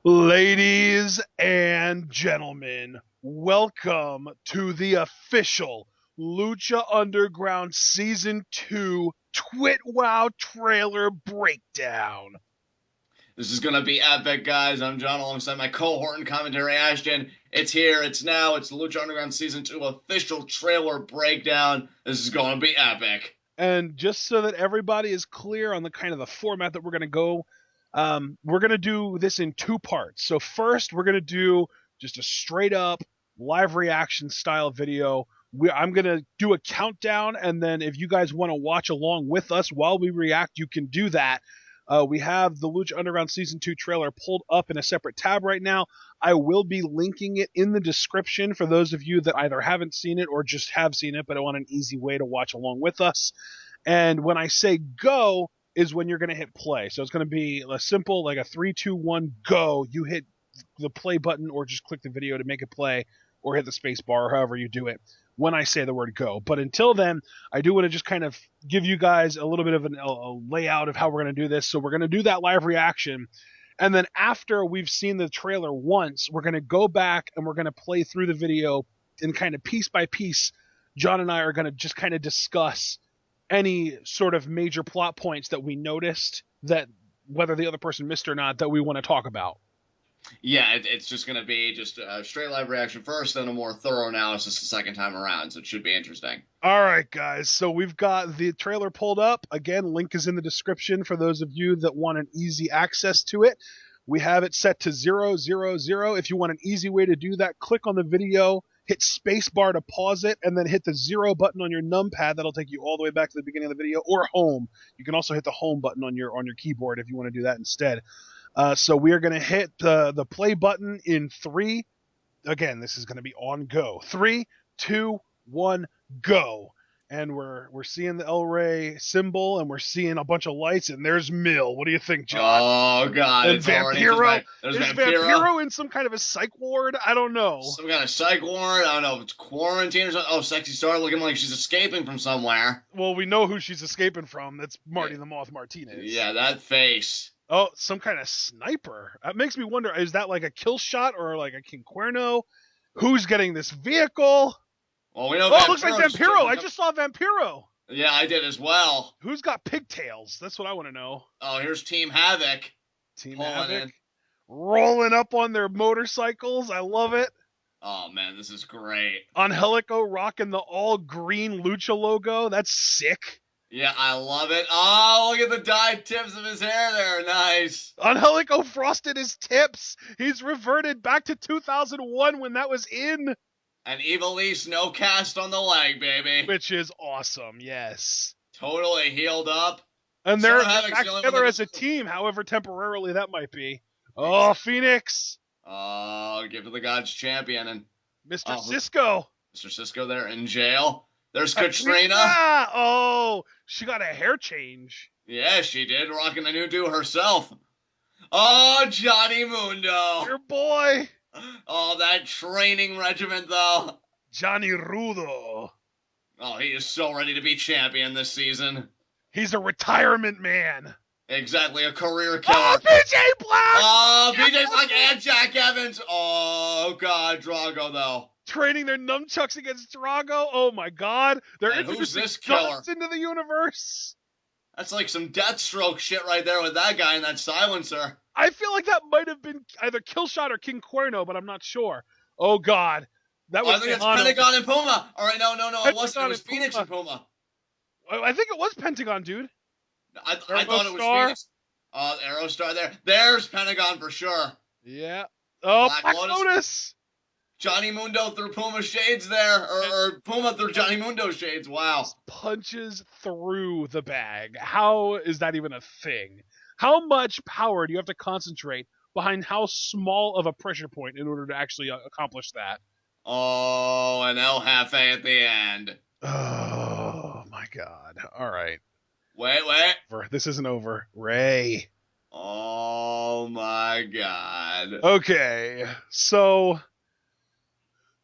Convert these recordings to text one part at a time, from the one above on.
Ladies and gentlemen, welcome to the official Lucha Underground Season 2 Twit Wow trailer breakdown. This is gonna be epic, guys. I'm John alongside my cohort and commentary Ashton. It's here, it's now, it's the Lucha Underground Season 2 official trailer breakdown. This is gonna be epic. And just so that everybody is clear on the kind of the format that we're going to go, we're going to do this in two parts. So first, we're going to do just a straight up live reaction style video. I'm going to do a countdown, and then if you guys want to watch along with us while we react, you can do that. We have the Lucha Underground Season 2 trailer pulled up in a separate tab right now. I will be linking it in the description for those of you that either haven't seen it or just have seen it, but want an easy way to watch along with us. And when I say go is when you're going to hit play. So it's going to be a simple, like a 3, 2, 1, go. You hit the play button or just click the video to make it play or hit the space bar or however you do it when I say the word go. But until then, I do want to just kind of give you guys a little bit of a layout of how we're going to do this. So we're going to do that live reaction. And then after we've seen the trailer once, we're going to go back and we're going to play through the video and kind of piece by piece. John and I are going to just kind of discuss any sort of major plot points that we noticed that whether the other person missed or not that we want to talk about. Yeah, it's just gonna be just a straight live reaction first, then a more thorough analysis the second time around, so it should be interesting. All right, guys. So we've got the trailer pulled up. Again, link is in the description for those of you that want an easy access to it. We have it set to 000. If you want an easy way to do that, click on the video, hit spacebar to pause it, and then hit the 0 button on your numpad. That'll take you all the way back to the beginning of the video, or home. You can also hit the home button on your keyboard if you want to do that instead. So we are going to hit the play button in 3. Again, this is going to be on go. 3, 2, 1, go. And we're seeing the El Rey symbol, and we're seeing a bunch of lights, and there's Mill. What do you think, John? Oh god, And it's already just Vampiro. back. There's Is Vampiro. Vampiro in some kind of a psych ward? I don't know. Some kind of psych ward. I don't know if it's quarantine or something. Oh, Sexy Star looking like she's escaping from somewhere. Well, we know who she's escaping from. That's Yeah, Marty the Moth Martinez. yeah, that face. Oh, some kind of sniper. That makes me wonder, is that like a kill shot or like a King Cuerno? Who's getting this vehicle? Well, we know Oh, it looks like Vampiro's Vampiro. I just saw Vampiro. Yeah, I did as well. Who's got pigtails? That's what I want to know. Oh, here's Team Havoc Team pulling Havoc in. rolling up on their motorcycles. I love it. Oh man, this is great. Angelico rocking the all green Lucha logo. That's sick. Yeah, I love it. Oh, look at the dyed tips of his hair there. Nice. Angelico frosted his tips. He's reverted back to 2001 when that was in. And Evilise no cast on the leg, baby. Which is awesome, yes. Totally healed up. And Son they're of Havoc's back the only one together that as a team, however temporarily that might be. Oh, Phoenix. Oh, give to the gods champion. And Mr. oh, Cisco. Mr. Cisco there in jail. There's Katrina. Oh, she got a hair change. Yeah, she did, rocking the new do herself. Oh, Johnny Mundo. Your boy. Oh, that training regiment, though. Johnny Rudo. Oh, he is so ready to be champion this season. He's a retirement man. Exactly, a career killer. Oh, BJ Black! Oh, BJ Black and Jack Evans. Oh, God, Drago, though. Training their nunchucks against Drago. Oh, my God. They're And who's introducing this killer? guns into the universe. That's like some Deathstroke shit right there with that guy and that silencer. I feel like that might have been either Killshot or King Cuerno, but I'm not sure. Oh, God. That was I think it's Pentagon and Puma. All right, no, it wasn't. It was Phoenix and Puma. I think it was Pentagon, dude. I thought it was Phoenix. Aerostar there. There's Pentagon for sure. Yeah. Oh, Black Lotus. Johnny Mundo through Puma shades there. Or Puma through Johnny Mundo shades. Wow. Punches through the bag. How is that even a thing? How much power do you have to concentrate behind how small of a pressure point in order to actually accomplish that? Oh, an El Jefe at the end. Oh, my God. All right. Wait. This isn't over. Ray. Oh, my God. Okay. So...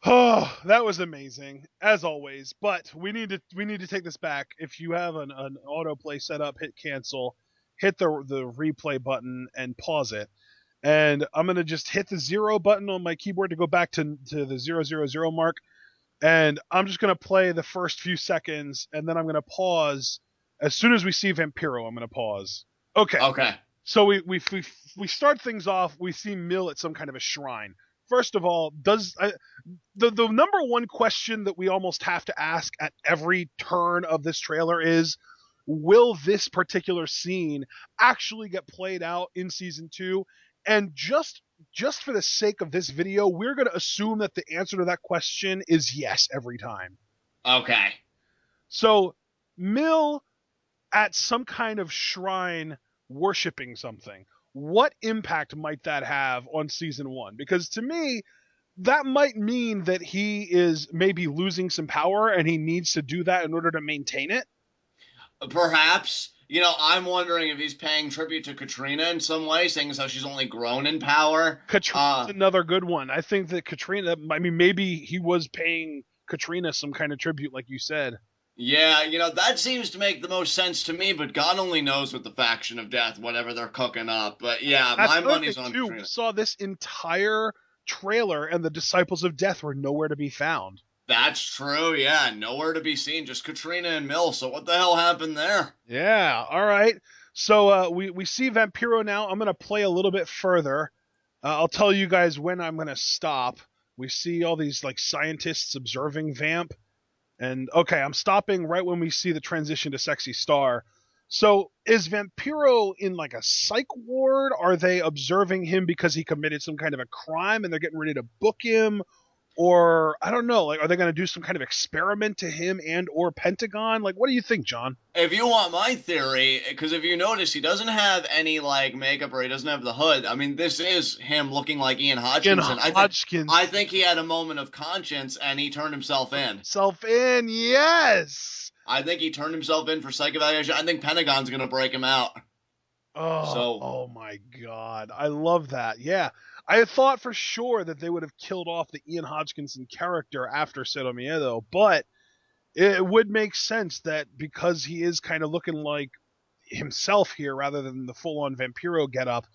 Oh, that was amazing, as always. But we need to take this back. If you have an autoplay set up, hit cancel, hit the replay button, and pause it. and I'm gonna just hit the 0 button on my keyboard to go back to the 000 mark, and I'm just gonna play the first few seconds, and then I'm gonna pause as soon as we see Vampiro. I'm gonna pause. Okay. Okay. So we start things off. We see Mill at some kind of a shrine. First of all, the number one question that we almost have to ask at every turn of this trailer is, will this particular scene actually get played out in season 2? And just for the sake of this video, we're going to assume that the answer to that question is yes every time. Okay. So Mill at some kind of shrine worshiping something. What impact might that have on season 1? Because to me, that might mean that he is maybe losing some power and he needs to do that in order to maintain it. Perhaps. I'm wondering if he's paying tribute to Katrina in some way, seeing as how she's only grown in power. Katrina's another good one. I think that Katrina, I mean, maybe he was paying Katrina some kind of tribute, like you said. Yeah, that seems to make the most sense to me, but God only knows with the faction of death, whatever they're cooking up. But yeah, That's my another money's thing, on too. We Katrina. saw this entire trailer and the Disciples of Death were nowhere to be found. That's true, yeah. Nowhere to be seen, just Katrina and Mill. So what the hell happened there? Yeah, all right. So we see Vampiro now. I'm going to play a little bit further. I'll tell you guys when I'm going to stop. We see all these like scientists observing Vamp. And okay, I'm stopping right when we see the transition to Sexy Star. So is Vampiro in like a psych ward? Are they observing him because he committed some kind of a crime and they're getting ready to book him? Or I don't know, like are they going to do some kind of experiment to him and or Pentagon? Like what do you think, John? If you want my theory, because if you notice, he doesn't have any like makeup or he doesn't have the hood. I mean, this is him looking like Ian Ian Hodgkinson. Hodgkins. I think he had a moment of conscience and he turned himself in. Self in, yes. I think he turned himself in for psych evaluation. I think Pentagon's gonna break him out. So Oh my God. I love that. Yeah. I had thought for sure that they would have killed off the Ian Hodgkinson character after Cero Miedo, but it would make sense that because he is kind of looking like himself here rather than the full-on Vampiro getup,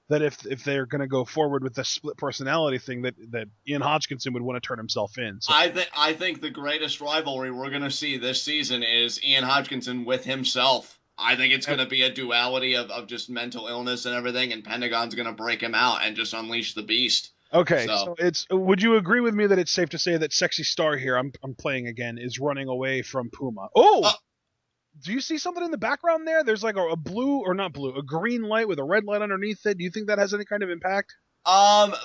that if they're going to go forward with the split personality thing, that Ian Hodgkinson would want to turn himself in. So I think the greatest rivalry we're gonna see this season is Ian Hodgkinson with himself. I think it's going to be a duality of just mental illness and everything, and Pentagon's going to break him out and just unleash the beast. okay, so it's. Would you agree with me that it's safe to say that Sexy Star here, I'm playing again, is running away from Puma? Oh, do you see something in the background there? There's like a blue or not blue, a green light with a red light underneath it. Do you think that has any kind of impact?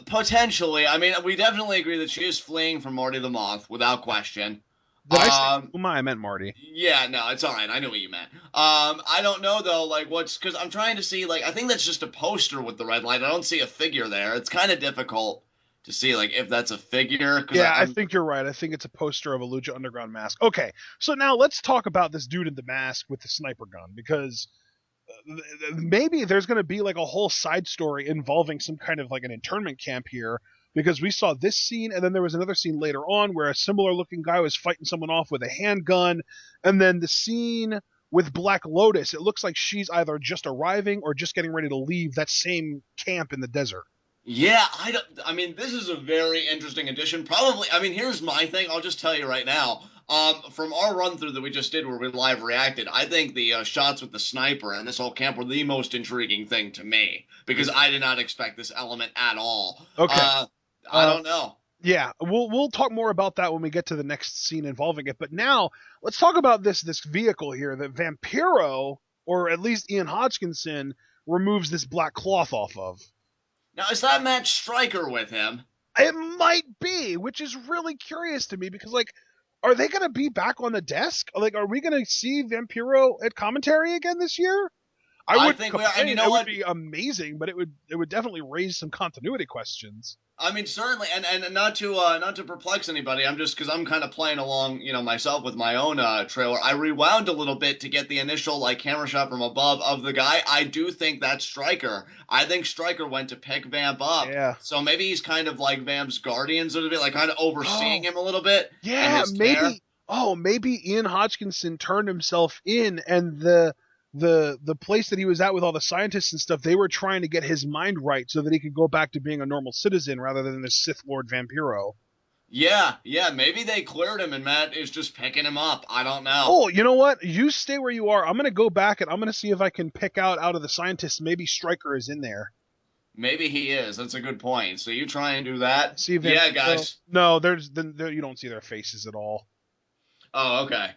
Potentially. I mean, we definitely agree that she is fleeing from Marty the Moth without question. Did I say Puma? I meant Marty. Yeah, no, it's all right. I knew what you meant. I don't know though, like what's because I'm trying to see, like I think that's just a poster with the red light. I don't see a figure there. It's kind of difficult to see, like if that's a figure. Yeah, I think you're right. I think it's a poster of a Lucha Underground mask. Okay, so now let's talk about this dude in the mask with the sniper gun because maybe there's going to be like a whole side story involving some kind of like an internment camp here because we saw this scene and then there was another scene later on where a similar looking guy was fighting someone off with a handgun, and then the scene with Black Lotus, it looks like she's either just arriving or just getting ready to leave that same camp in the desert. Yeah, I mean, this is a very interesting addition. Probably, I mean, here's my thing. I'll just tell you right now. From our run through that we just did, where we live reacted, I think the shots with the sniper and this whole camp were the most intriguing thing to me because I did not expect this element at all. Okay, I don't know. Yeah, we'll talk more about that when we get to the next scene involving it. But now let's talk about this vehicle here that Vampiro, or at least Ian Hodgkinson, removes this black cloth off of. Now, is that Matt Stryker with him? It might be, which is really curious to me because, like, are they going to be back on the desk? Like, are we going to see Vampiro at commentary again this year? I think complain. It would be amazing, but it would definitely raise some continuity questions. I mean, certainly, and not to perplex anybody. I'm just because I'm kind of playing along, myself with my own trailer. I rewound a little bit to get the initial like camera shot from above of the guy. I do think that's Stryker. I think Stryker went to pick Vamp up. Yeah. So maybe he's kind of like Vamp's guardians a little bit, like kind of overseeing him a little bit. Yeah, maybe. Care. Oh, maybe Ian Hodgkinson turned himself in, and the the place that he was at with all the scientists and stuff, they were trying to get his mind right so that he could go back to being a normal citizen rather than the Sith Lord Vampiro. Yeah, yeah, maybe they cleared him and Matt is just picking him up. I don't know. Oh, you know what? You stay where you are. I'm gonna go back and I'm gonna see if I can pick out of the scientists. Maybe Stryker is in there. Maybe he is. That's a good point. So you try and do that. See if Yeah, Vampiro. guys. No, you don't see their faces at all. Oh, okay.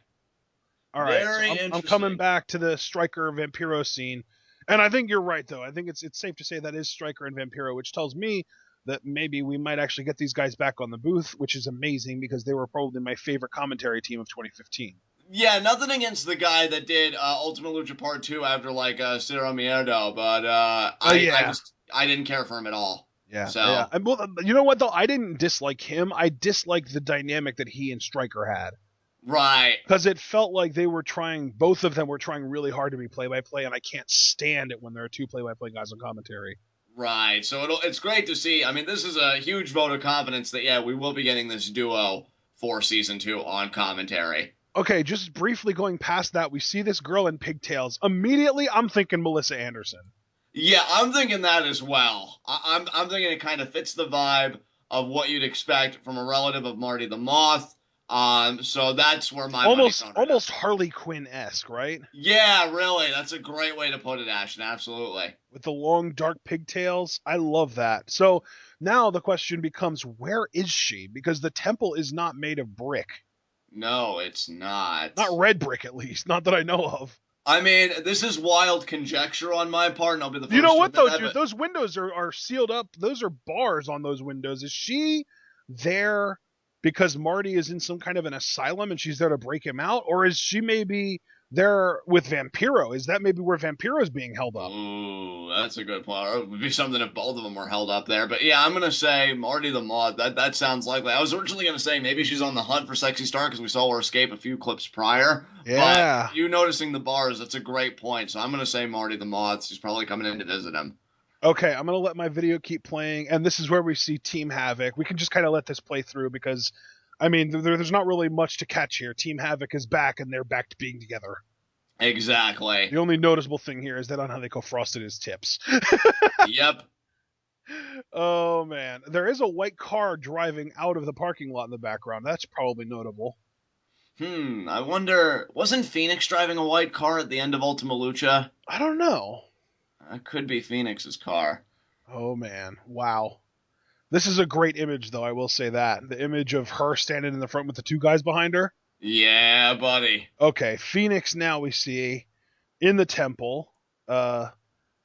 All right, so Very I'm coming interesting. back to the Stryker Vampiro scene, and I think you're right though. I think it's safe to say that is Stryker and Vampiro, which tells me that maybe we might actually get these guys back on the booth, which is amazing because they were probably my favorite commentary team of 2015. Yeah, nothing against the guy that did Ultimate Lucha Part 2 after like Cero Mierdo, but Oh I yeah, just I didn't care for him at all. yeah. So And, well, you know what though? I didn't dislike him. I disliked the dynamic that he and Stryker had right. because it felt like both of them were trying really hard to be play-by-play, and I can't stand it when there are two play-by-play guys on commentary. Right. So it's great to see. I mean, this is a huge vote of confidence that yeah, we will be getting this duo for season 2 on commentary. Okay, just briefly going past that, we see this girl in pigtails. Immediately, I'm thinking Melissa Anderson. Yeah, I'm thinking that as well. I'm thinking it kind of fits the vibe of what you'd expect from a relative of Marty the Moth. So that's where my money's Almost, on right now. almost Harley Quinn-esque, right? Yeah, really. That's a great way to put it, Ashton. Absolutely. With the long, dark pigtails. I love that. So now the question becomes, where is she? Because the temple is not made of brick. No, it's not. Not red brick, at least. Not that I know of. I mean, this is wild conjecture on my part, and I'll be the You know first to what, admit though, that, dude? but Those windows are sealed up. Those are bars on those windows. Is she there because Marty is in some kind of an asylum and she's there to break him out? Or is she maybe there with Vampiro? Is that maybe where Vampiro is being held up? ooh, that's a good point. Or it would be something if both of them were held up there. But yeah, I'm gonna say Marty the Moth. That sounds likely. I was originally gonna say maybe she's on the hunt for Sexy Star because we saw her escape a few clips prior. But Yeah. you noticing the bars, that's a great point. So I'm gonna say Marty the Moth. She's probably coming in to visit him. Okay, I'm going to let my video keep playing. And this is where we see Team Havoc. We can just kind of let this play through because, I mean, there's not really much to catch here. Team Havoc is back and they're back to being together. Exactly. The only noticeable thing here is that on how they go frosted his tips. Yep. Oh man, there is a white car driving out of the parking lot in the background. That's probably notable. I wonder, wasn't Phoenix driving a white car at the end of Ultima Lucha? I don't know. That could be Phoenix's car. Oh man, wow. This is a great image, though. I will say that the image of her standing in the front with the two guys behind her. Yeah, buddy. Okay, Phoenix. Now we see in the temple. I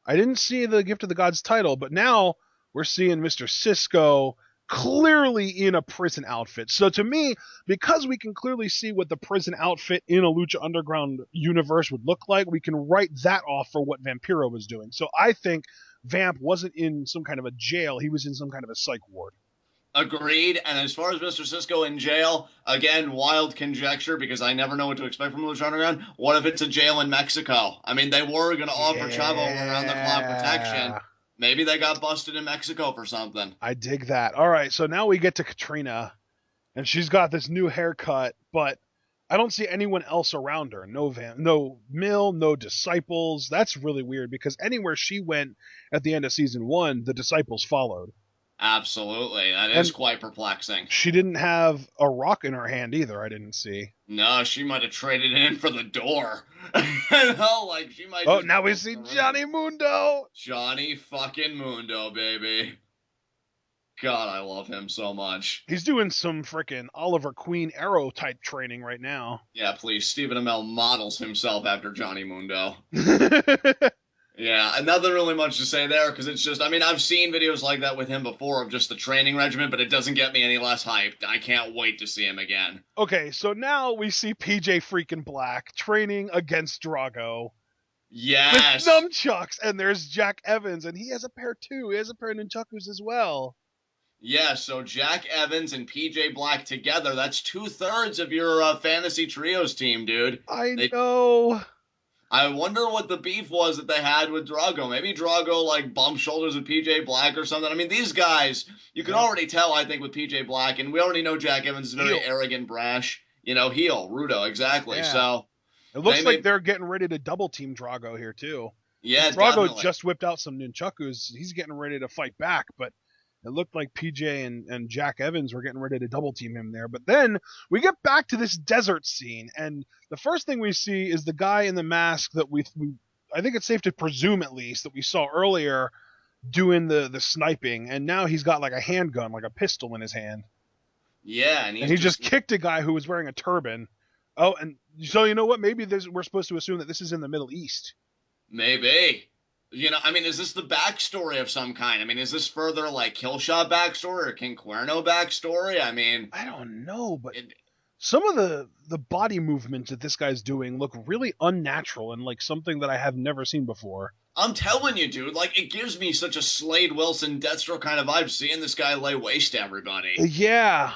didn't see the Gift of the Gods title, but now we're seeing Mr. Cisco clearly in a prison outfit. So to me, because we can clearly see what the prison outfit in a Lucha Underground universe would look like, we can write that off for what Vampiro was doing. So I think Vamp wasn't in some kind of a jail, he was in some kind of a psych ward. Agreed. And as far as Mr. Cisco in jail, again, wild conjecture because I never know what to expect from Lucha Underground. What if it's a jail in Mexico? I mean, they were going to offer Chavo around the clock protection. Yeah. Maybe they got busted in Mexico for something. I dig that. All right, so now we get to Katrina, and she's got this new haircut, but I don't see anyone else around her. No Mill, no disciples. That's really weird because anywhere she went at the end of season 1, the disciples followed. Absolutely. That is And quite perplexing. she didn't have a rock in her hand either, I didn't see. No, she might have traded it in for the door. You know, like she might Oh, just now we see Johnny Mundo. Johnny fucking Mundo, baby. God, I love him so much. He's doing some freaking Oliver Queen arrow type training right now. Yeah, please. Stephen Amell models himself after Johnny Mundo. Yeah, and nothing really much to say there because it's just, I mean, I've seen videos like that with him before of just the training regimen, but it doesn't get me any less hyped. I can't wait to see him again. Okay, so now we see PJ freaking Black training against Drago Yes. with nunchucks, and there's Jack Evans, and he has a pair too. He has a pair of nunchakus as well. Yeah, so Jack Evans and PJ Black together, that's 2/3 of your fantasy trios team, dude. I know. I wonder what the beef was that they had with Drago. Maybe Drago like bumped shoulders with PJ Black or something. I mean, these guys, you can already tell, I think, with PJ Black, and we already know Jack Evans is very Heel. arrogant, brash. You know, heel, Rudo, exactly. Yeah. So It They looks like may, they're getting ready to double team Drago here too. yeah, Drago definitely. just whipped out some nunchakus. He's getting ready to fight back, but it looked like PJ and Jack Evans were getting ready to double team him there. But then we get back to this desert scene, and the first thing we see is the guy in the mask that we I think it's safe to presume at least that we saw earlier doing the sniping, and now he's got like a handgun, like a pistol in his hand, Yeah, and and he's he just just kicked a guy who was wearing a turban. Oh, and so you know what? Maybe we're supposed to assume that this is in the Middle East. maybe. I mean, is this the backstory of some kind? I mean, is this further like Killshot backstory or King Cuerno backstory? I mean, I don't know, but it, some of the body movements that this guy's doing look really unnatural and like something that I have never seen before. I'm telling you, dude, like it gives me such a Slade Wilson Deathstroke kind of vibe seeing this guy lay waste to everybody. Yeah,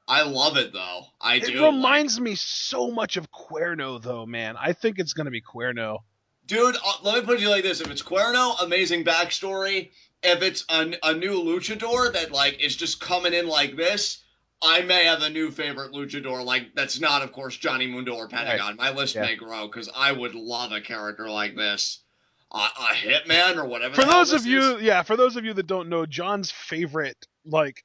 I love it though. I it do. Like, reminds me so much of Cuerno, though, man. I think it's gonna be Cuerno. dude, let me put it like this: if it's Cuerno, amazing backstory. If it's a new luchador that like is just coming in like this, I may have a new favorite luchador. Like that's not, of course, Johnny Mundo or Right. Pentagon. My list Yeah. may grow because I would love a character like this, a hitman or whatever For the hell those of this is. you, yeah, for those of you that don't know, John's favorite, like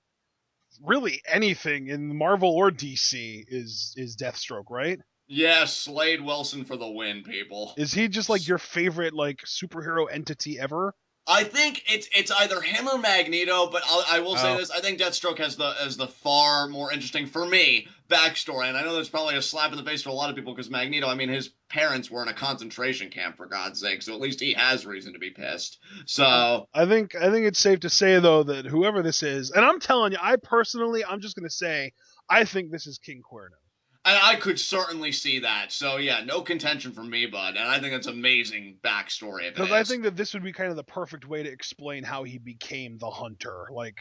really anything in Marvel or DC is Deathstroke, right? Yeah, Slade Wilson for the win, people. Is he just like your favorite like superhero entity ever? I think it's either him or Magneto, but I will say Oh, this: I think Deathstroke has the far more interesting for me backstory, and I know that's probably a slap in the face for a lot of people because Magneto, I mean, his parents were in a concentration camp for God's sake, so at least he has reason to be pissed. So I think it's safe to say though that whoever this is, and I'm telling you, I personally, I'm just gonna say, I think this is King Cuerno. I could certainly see that. So yeah, no contention for me, bud, and I think it's amazing backstory if it Because I is. think that this would be kind of the perfect way to explain how he became the hunter. Like,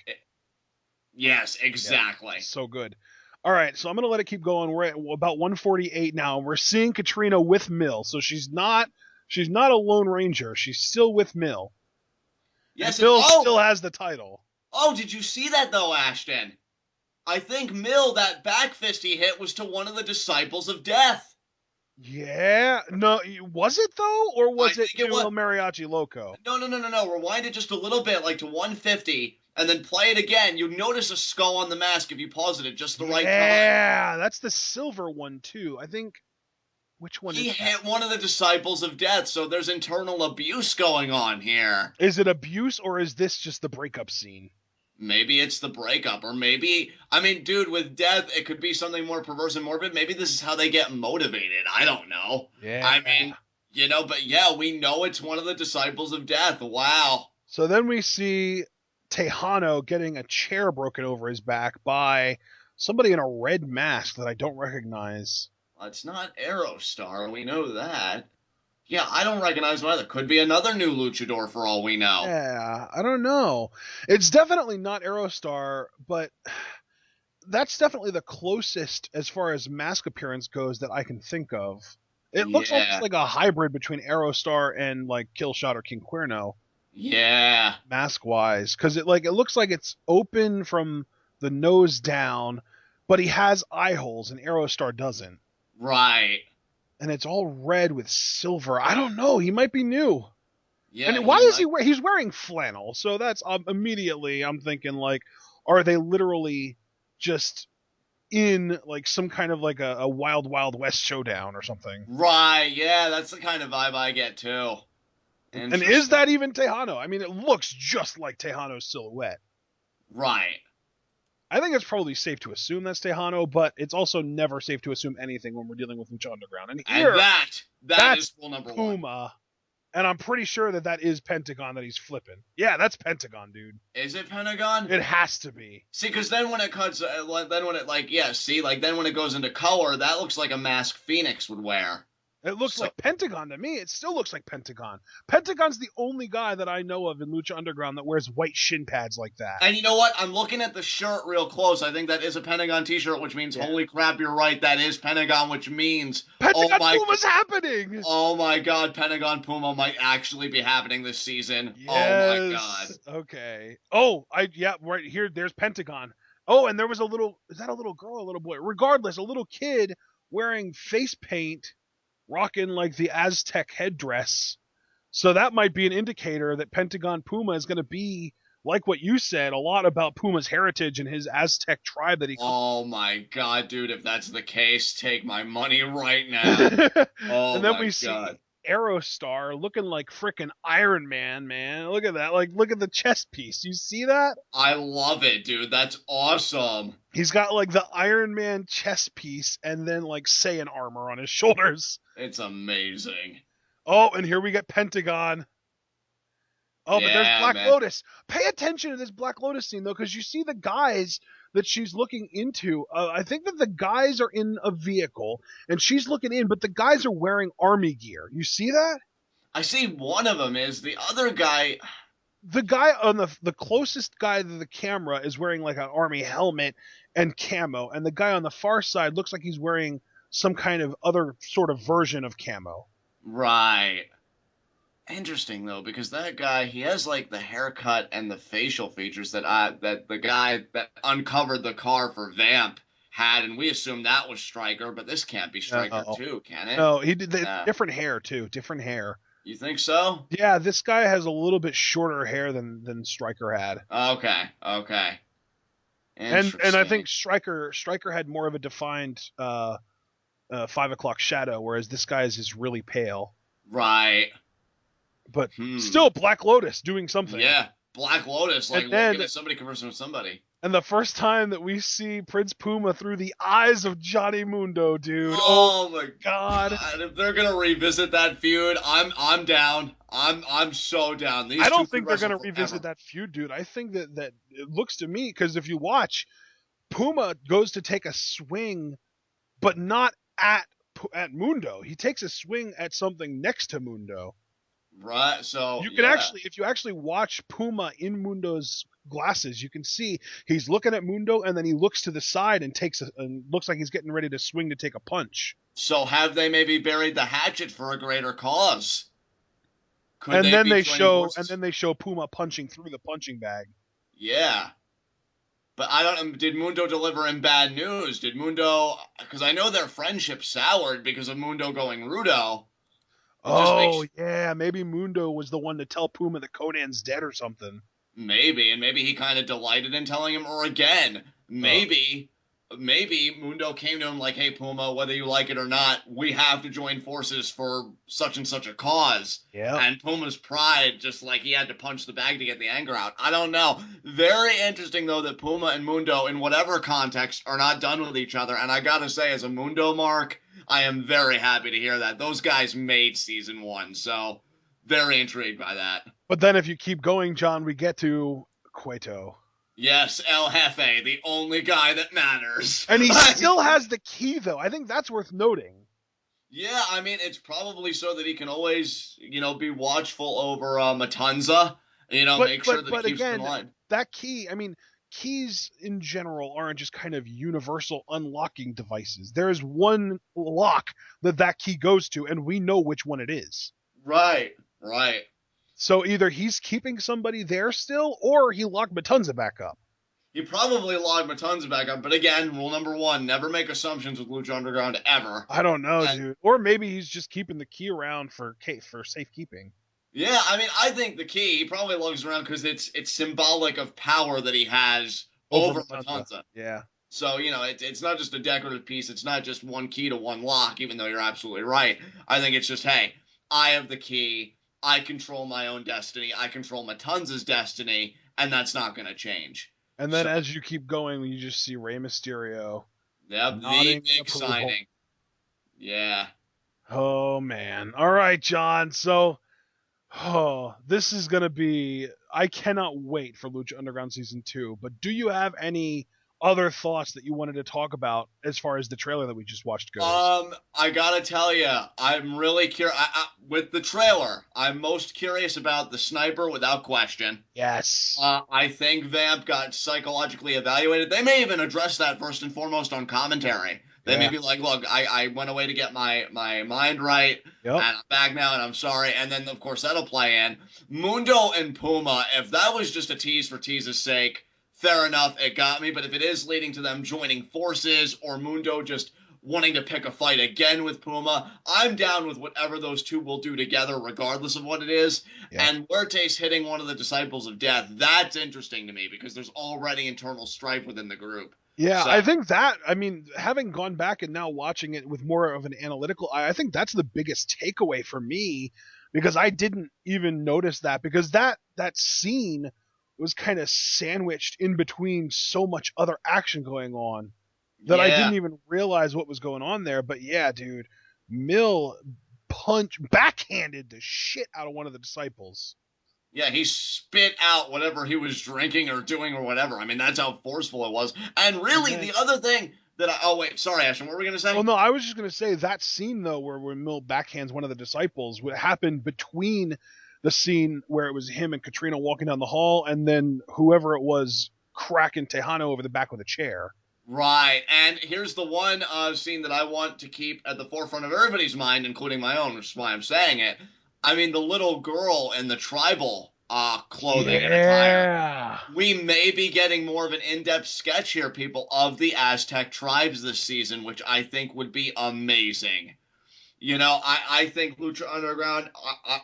Yes, yeah, exactly. so good. All right, so I'm gonna let it keep going. We're at about 148 now, and we're seeing Katrina with Mill. So she's not a Lone Ranger. She's still with Mill, and Yes, and Mill still has the title. did you see that though, Ashton? I think Mill, that back fist he hit was to one of the disciples of death. Yeah, no, was it though, or I was it think it to was. El Mariachi Loco? No. Rewind it just a little bit, like to 150, and then play it again. You notice a skull on the mask if you pause it at just the right time. Yeah, that's the silver one too. I think. Which one He is that? hit one of the disciples of death, so there's internal abuse going on here. Is it abuse or is this just the breakup scene? Maybe it's the breakup, or maybe, I mean, dude, with death, it could be something more perverse and morbid. Maybe this is how they get motivated. I don't know. Yeah. I mean, but yeah, we know it's one of the disciples of death. Wow. So then we see Tejano getting a chair broken over his back by somebody in a red mask that I don't recognize. It's not Aerostar, we know that. Yeah, I don't recognize him either. Could be another new luchador for all we know. Yeah, I don't know. It's definitely not Aerostar, but that's definitely the closest as far as mask appearance goes that I can think of. It looks almost Yeah, like a hybrid between Aerostar and like Killshot or King Cuerno, yeah, mask wise, because it looks like it's open from the nose down, but he has eye holes and Aerostar doesn't, right. and it's all red with silver. I don't know. He might be new. Yeah, And why he is he might. he's wearing flannel? So that's immediately I'm thinking like, are they literally just in like some kind of like a wild wild west showdown or something? Right, yeah, that's the kind of vibe I get too. And is Interesting. that even Tejano? I mean, it looks just like Tejano's silhouette. Right. I think it's probably safe to assume that's Tejano, but it's also never safe to assume anything when we're dealing with Lucha Underground. And And here, that that's is rule number one. Puma, and I'm pretty sure that is Pentagon that he's flipping. Yeah, that's Pentagon, dude. Is it Pentagon? It has to be. See, because then when it cuts, then when it like, yeah, see, like then when it goes into color, that looks like a mask Phoenix would wear. It looks So, like Pentagon to me. It still looks like Pentagon. Pentagon's the only guy that I know of in Lucha Underground that wears white shin pads like that. and you know what? I'm looking at the shirt real close. I think that is a Pentagon T-shirt, which means, Yeah. holy crap, you're right. That is Pentagon, which means, Pentagon Puma's happening! oh my God, Pentagon Puma might actually be happening this season. Yes. Oh my God. Okay. Oh, right here. There's Pentagon. Oh, and there was is that a little girl or a little boy? Regardless, a little kid wearing face paint rocking like the Aztec headdress. So that might be an indicator that Pentagon Puma is going to be, like what you said, a lot about Puma's heritage and his Aztec tribe that he comes. Oh my god, dude, if that's the case, take my money right now. And Oh then my we see god. Aerostar looking like frickin' Iron Man, man. Look at that. Like, look at the chest piece. You see that? I love it, dude. That's awesome. He's got like the Iron Man chest piece and then like Saiyan armor on his shoulders. It's amazing. Oh, and here we get Pentagon. Oh, but there's Yeah, Black man. Lotus. Pay attention to this Black Lotus scene though, because you see the guys that she's looking into. I think that the guys are in a vehicle and she's looking in, but the guys are wearing army gear. You see that? I see one of them is the other guy. The guy on the closest guy to the camera is wearing like an army helmet and camo, and the guy on the far side looks like he's wearing some kind of other sort of version of camo. Right. Interesting though, because that guy, he has like the haircut and the facial features that the guy that uncovered the car for Vamp had, and we assumed that was Stryker, but this can't be Stryker No, too, can it? no, he did Yeah. different hair too, different hair. You think so? Yeah, this guy has a little bit shorter hair than Stryker had, Okay, okay. and I think Interesting. Stryker had more of a defined 5 o'clock shadow, whereas this guy's is really pale. Right. But Hmm. still, Black Lotus doing something. Yeah. Black Lotus, like And looking then at somebody conversing with somebody. And the first time that we see Prince Puma through the eyes of Johnny Mundo, dude. Oh Oh my God. god! If they're gonna revisit that feud, I'm down. I'm so down. I These two don't could think they're wrestle gonna forever. revisit that feud, dude. I think that it looks to me, because if you watch, Puma goes to take a swing, but not at Mundo. He takes a swing at something next to Mundo. Right. So You can yeah. actually, if you actually watch Puma in Mundo's glasses, you can see he's looking at Mundo and then he looks to the side and and looks like he's getting ready to swing to take a punch. So have they maybe buried the hatchet for a greater cause? Could And they then be they joining show and forces? then they show Puma punching through the punching bag. Yeah. But I don't. Did Mundo deliver him bad news? Did Mundo? Because I know their friendship soured because of Mundo going Rudo. It just Oh makes yeah, maybe Mundo was the one to tell Puma that Conan's dead or something. maybe, and maybe he kind of delighted in telling him, or again, Oh maybe Mundo came to him like, "Hey Puma, whether you like it or not, we have to join forces for such and such a cause." yeah. And Puma's pride, just like he had to punch the bag to get the anger out. I don't know. Very interesting though that Puma and Mundo, in whatever context, are not done with each other. And I gotta say, as a Mundo mark, I am very happy to hear that those guys made season one. So very intrigued by that. But then if you keep going, John, we get to Cueto. Yes, El Jefe, the only guy that matters. And he still has the key though. I think that's worth noting. Yeah, I mean, it's probably so that he can always, be watchful over Matanza. But Make sure but that he but keeps him in again, line. that key, I mean, keys in general aren't just kind of universal unlocking devices. There is one lock that key goes to, and we know which one it is. Right, right. So either he's keeping somebody there still, or he locked Matunza back up. He probably logged Matanza back up, but again, rule number one: never make assumptions with Lucha Underground ever. I don't know, And dude. Or maybe he's just keeping the key around for safekeeping yeah, I mean, I think the key he probably lugs around because it's symbolic of power that he has over over Matunza. Matanza. Yeah. So, it's not just a decorative piece. It's not just one key to one lock, even though you're absolutely right. I think it's just, hey, I have the key. I control my own destiny. I control Matanza's destiny, and that's not going to change. And then So, as you keep going, you just see Rey Mysterio yep, the nodding in big approval. signing. Yeah. Oh man. All right, John. So, this is gonna be. I cannot wait for Lucha Underground season 2. But do you have any other thoughts that you wanted to talk about as far as the trailer that we just watched goes? I gotta tell you, I'm really curious. With the trailer, I'm most curious about the sniper without question. Yes. I think Vamp got psychologically evaluated. They may even address that first and foremost on commentary. They may Yeah. be like, look, I went away to get my mind right, Yep. and I'm back now, and I'm sorry. And then, of course, that'll play in. Mundo and Puma, if that was just a tease for tease's sake, fair enough, it got me. But if it is leading to them joining forces or Mundo just wanting to pick a fight again with Puma. I'm down with whatever those two will do together, regardless of what it is. Yeah. And Muerte's hitting one of the Disciples of Death. That's interesting to me because there's already internal strife within the group. Yeah, So, I think that, I mean, having gone back and now watching it with more of an analytical eye, I think that's the biggest takeaway for me because I didn't even notice that because that scene was kind of sandwiched in between so much other action going on that I yeah. didn't even realize what was going on there. But yeah, dude, Mill backhanded the shit out of one of the disciples. Yeah, he spit out whatever he was drinking or doing or whatever. I mean, that's how forceful it was. And And really, then the other thing that oh, wait, sorry, Ashton, what were we going to Well, say? no, I was just going to say that scene though, where Mill backhands one of the disciples, what happened between the scene where it was him and Katrina walking down the hall, and then whoever it was cracking Tejano over the back with a chair. Right. And here's the one scene that I want to keep at the forefront of everybody's mind, including my own, which is why I'm saying it. I mean, the little girl in the tribal clothing and attire. Yeah, We may be getting more of an in-depth sketch here, people, of the Aztec tribes this season, which I think would be amazing. You know, I think Lucha Underground,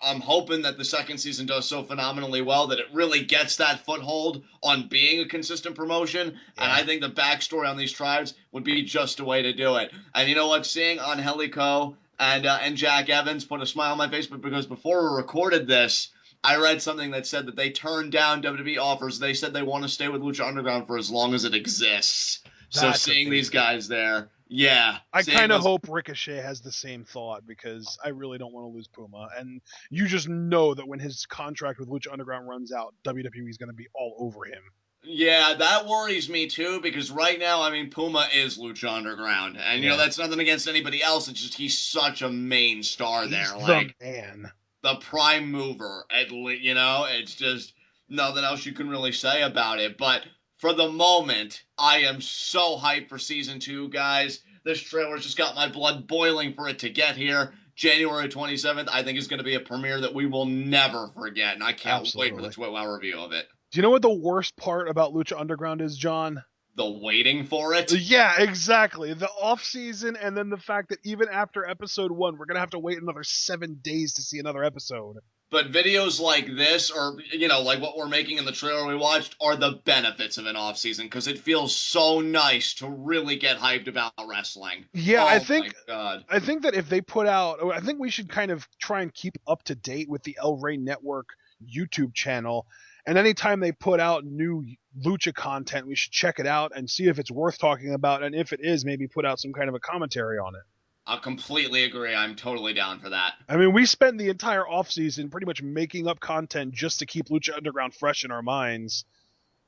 I'm hoping that the second season does so phenomenally well that it really gets that foothold on being a consistent promotion. And yeah, I think the backstory on these tribes would be just a way to do it. And you know what? Seeing Angelico and Jack Evans put a smile on my face, but because before we recorded this, I read something that said that they turned down WWE offers. They said they want to stay with Lucha Underground for as long as it exists. So that's seeing these amazing. guys there, yeah, I seeing kind of those. hope Ricochet has the same thought because I really don't want to lose Puma, and you just know that when his contract with Lucha Underground runs out, WWE is going to be all over him. Yeah, that worries me too because right now, I mean, Puma is Lucha Underground, and you know Yeah, that's nothing against anybody else. It's just he's such a main star he's there, the like man. the prime mover. You know, it's just nothing else you can really say about it. But for the moment, I am so hyped for season two, guys. This trailer's just got my blood boiling for it to get here. January 27th, I think is going to be a premiere that we will never forget, and I can't wait for the Absolutely. 12-hour review of it. Do you know what the worst part about Lucha Underground is, John? The waiting for it. Yeah, exactly. The off season, and then the fact that even after episode one, we're gonna have to wait another 7 days to see another episode. But videos like this, or you know, like what we're making in the trailer we watched, are the benefits of an off season because it feels so nice to really get hyped about wrestling. Yeah, Oh my god! I think that if they put out, I think we should kind of try and keep up to date with the El Rey Network YouTube channel. And anytime they put out new Lucha content, we should check it out and see if it's worth talking about. And if it is, maybe put out some kind of a commentary on it. I completely agree. I'm totally down for that. I mean, we spent the entire offseason pretty much making up content just to keep Lucha Underground fresh in our minds.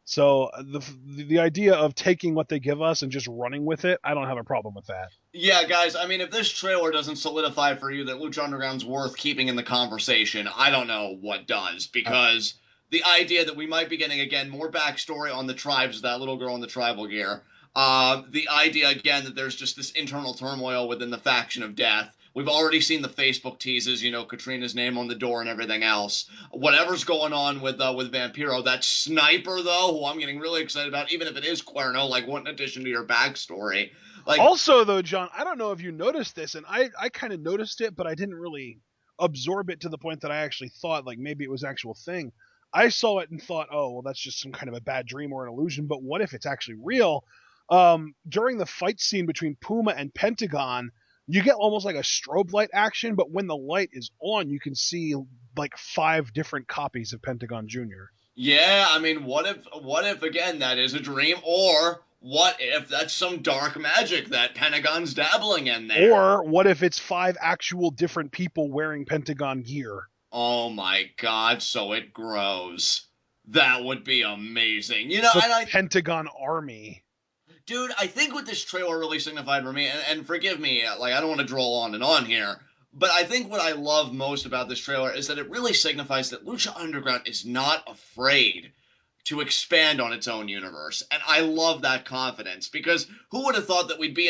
So the idea of taking what they give us and just running with it, I don't have a problem with that. Yeah, guys. I mean, if this trailer doesn't solidify for you that Lucha Underground's worth keeping in the conversation, I don't know what does. Because the idea that we might be getting again more backstory on the tribes, that little girl in the tribal gear. The idea again that there's just this internal turmoil within the faction of death. We've already seen the Facebook teases, you know, Katrina's name on the door and everything else. Whatever's going on with Vampiro, that sniper though, who I'm getting really excited about, even if it is Cuerno, like what in addition to your backstory, like Also, though, John, I don't know if you noticed this, and I kind of noticed it, but I didn't really absorb it to the point that I actually thought like maybe it was an actual thing. I saw it and thought, oh, well, that's just some kind of a bad dream or an illusion. But what if it's actually real? During the fight scene between Puma and Pentagon, you get almost like a strobe light action, but when the light is on, you can see like 5 different copies of Pentagon Jr. yeah, I mean, what if again that is a dream, or what if that's some dark magic that Pentagon's dabbling in there? Or what if it's 5 actual different people wearing Pentagon gear? Oh my God, so it grows. That would be amazing. You know, The and Pentagon Army. dude, I think what this trailer really signified for me, and forgive me, like I don't want to draw on and on here, but I think what I love most about this trailer is that it really signifies that Lucha Underground is not afraid to expand on its own universe. And I love that confidence because who would have thought that we'd be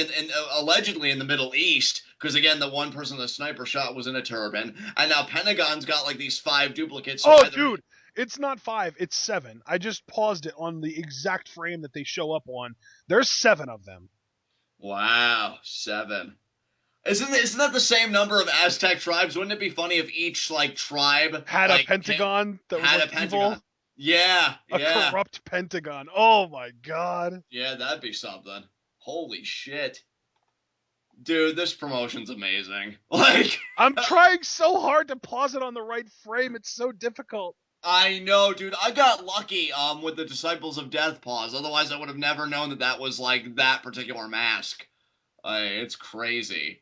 allegedly in the Middle East? Because again, the one person the sniper shot was in a turban, and now Pentagon's got like these 5 duplicates. So Oh, either dude, it's not 5, it's 7. I just paused it on the exact frame that they show up on. There's 7 of them. Wow, 7. Isn't that the same number of Aztec tribes? Wouldn't it be funny if each like tribe Had a pentagon that was had like a evil, pentagon? Yeah, a yeah, corrupt pentagon. Oh my god. yeah. That'd be something. Holy shit, dude! This promotion's amazing. Like, I'm trying so hard to pause it on the right frame. It's so difficult. I know, dude. I got lucky with the Disciples of Death pause. Otherwise, I would have never known that that was like that particular mask. It's crazy.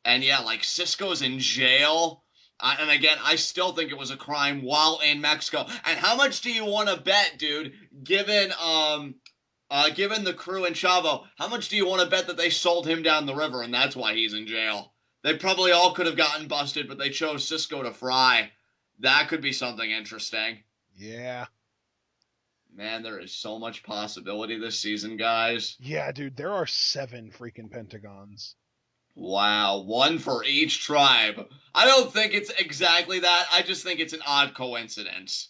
And yeah, like Cisco's in jail. And again, I still think it was a crime while in Mexico. And how much do you want to bet, dude? Given the crew and Chavo, how much do you want to bet that they sold him down the river and that's why he's in jail? They probably all could have gotten busted, but they chose Cisco to fry. That could be something interesting. Yeah. Man, there is so much possibility this season, guys. Yeah, dude, there are 7 freaking pentagons. Wow, one for each tribe. I don't think it's exactly that. I just think it's an odd coincidence.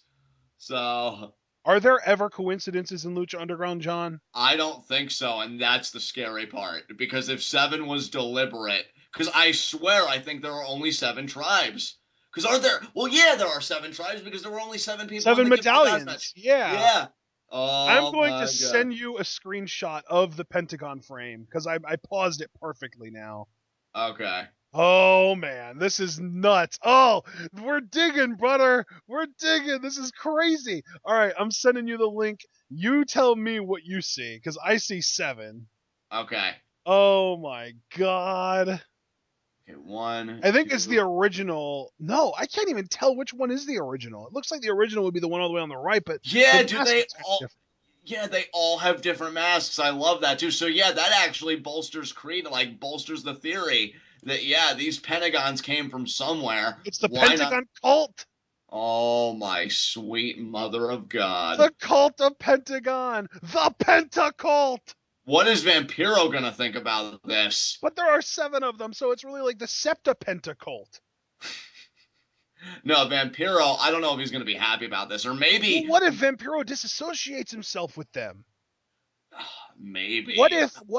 So, Are there ever coincidences in Lucha Underground, John? I don't think so, and that's the scary part. Because if 7 was deliberate, because I swear I think there are only 7 tribes. Because are there? Well, yeah, there are 7 tribes because there were only 7 people in 7 the Gift of Gods medallions. match. Yeah. Yeah. I'm Oh going to my god. send you a screenshot of the pentagon frame because I paused it perfectly now. Okay. Oh man, this is nuts. Oh, we're digging, brother. We're digging. This is crazy. All right, I'm sending you the link. You tell me what you see because I see 7. Okay. Oh my god. Okay. One, I think it's the two. original. No, I can't even tell which one is the original. It looks like the original would be the one all the way on the right, but the Yeah, do mask they looks kind of all? different. Yeah, they all have different masks. I love that too. So yeah, that actually bolsters Creed, like bolsters the theory that yeah, these pentagons came from somewhere. It's the Why not? Pentagon cult. Oh my sweet mother of God. The cult of Pentagon. The Pentacult. What is Vampiro gonna think about this? But there are 7 of them, so it's really like the Septapentacult. No, Vampiro, I don't know if he's gonna be happy about this. Or Well, maybe what if Vampiro disassociates himself with them? maybe. What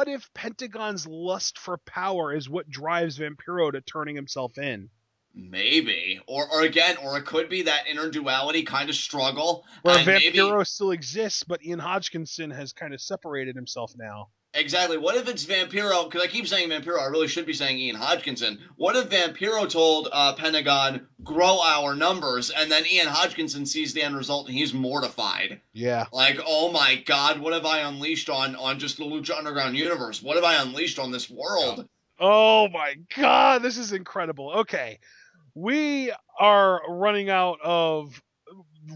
if Pentagon's lust for power is what drives Vampiro to turning himself in? Maybe. Or again, or it could be that inner duality kind of struggle. Where And maybe Vampiro still exists, but Ian Hodgkinson has kind of separated himself now. exactly. What if it's Vampiro? Because I keep saying Vampiro. I really should be saying Ian Hodgkinson. What if Vampiro told Pentagon, grow our numbers, and then Ian Hodgkinson sees the end result and he's mortified? Yeah. Like, oh my God, what have I unleashed on just the Lucha Underground universe? What have I unleashed on this Yeah. world? Oh my god, this is incredible. Okay. We are running out of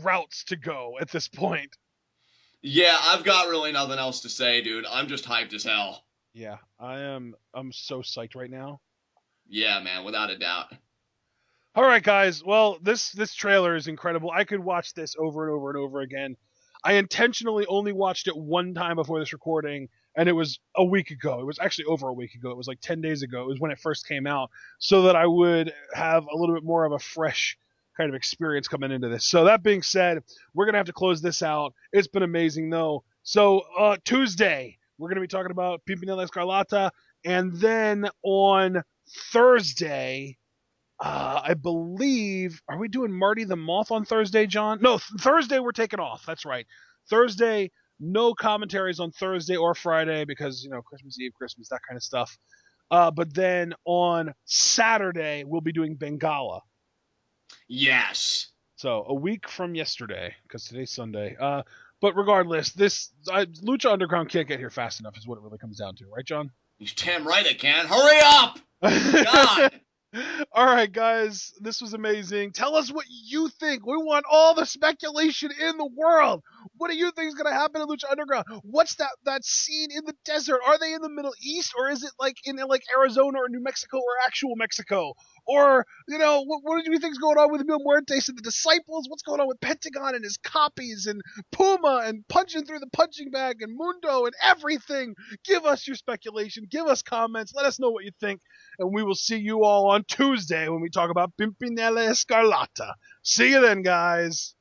routes to go at this point. Yeah, I've got really nothing else to say, dude. I'm just hyped as hell. Yeah, I'm so psyched right now. Yeah, man, without a doubt. All right, guys. Well, this trailer is incredible. I could watch this over and over and over again. I intentionally only watched it one time before this recording, and it was a week ago. It was actually over a week ago. It was like 10 days ago. It was when it first came out, so that I would have a little bit more of a fresh kind of experience coming into this. So that being said, we're gonna have to close this out. It's been amazing though. So Tuesday, we're gonna be talking about Pimpinella Escarlata, and then on Thursday, I believe, are we doing Marty the Moth on Thursday, John? No, Thursday we're taking off. That's right. Thursday, no commentaries on Thursday or Friday because, Christmas Eve, Christmas, that kind of stuff. But then on Saturday, we'll be doing Bengala. Yes. So a week from yesterday, because today's Sunday. But regardless, Lucha Underground can't get here fast enough is what it really comes down to, right, John? You're damn right it can. Hurry up! God! All right, guys, this was amazing. Tell us what you think. We want all the speculation in the world. What do you think is going to happen in Lucha Underground? What's that scene in the desert? Are they in the Middle East, or is it like in like Arizona or New Mexico or actual Mexico? Or what do you think is going on with Mil Muertes and the disciples? What's going on with Pentagon and his copies and Puma and punching through the punching bag and Mundo and everything? Give us your speculation. Give us comments. Let us know what you think. And we will see you all on Tuesday when we talk about Pimpinella Escarlata. See you then, guys.